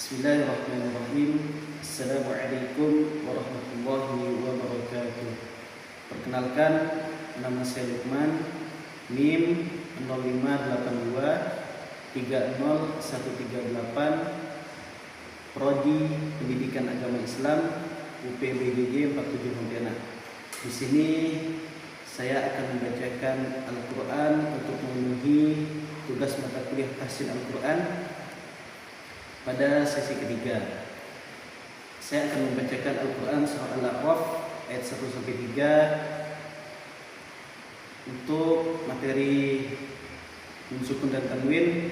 Bismillahirrahmanirrahim. Assalamualaikum warahmatullahi wabarakatuh. Perkenalkan, nama saya Lukman, NIM 0582 30138, Prodi Pendidikan Agama Islam UPBGJ 47 Pontianak. Di sini saya akan membacakan Al-Quran untuk memenuhi tugas mata kuliah tahsin Al-Quran pada sesi ketiga. Saya akan membacakan Al-Quran surah Al-A'raf ayat 1-3 untuk materi sukun dan tanwin,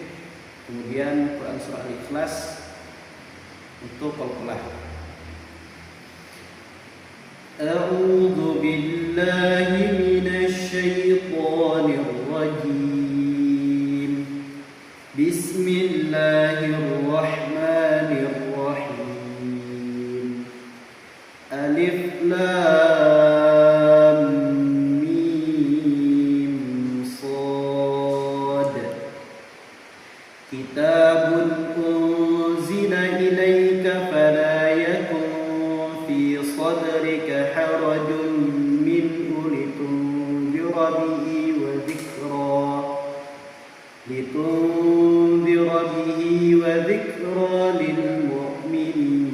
kemudian Quran surah Al-Ikhlas untuk qalqalah. A'udzu billahi minasy syaithanir rajim. Bismillahirrahmanirrahim. Alif lam mim shad. Kitabun unzila ilaika fala yakun fi sadrika harajun minhu litunzira bihi wa dhikra lilmu'minin.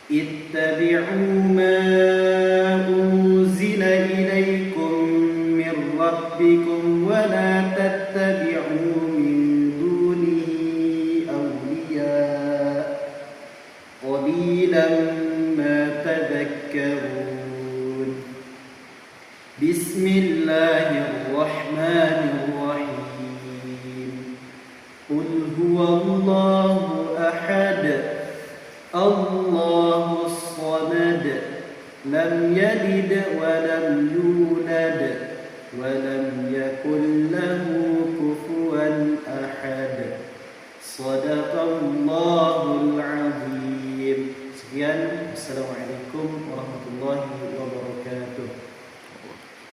Ittabi'u ma unzila ilaikum min rabbikum wa la tattabi'u min dunihi awliya qalilan ma tadhakkarun. Bismillahirrahmanirrahim. Qul huwallahu ahad, Allahus samad, lam yalid wa lam yulad wa lam yakul lahu kufuwan ahad. Shadaqallahu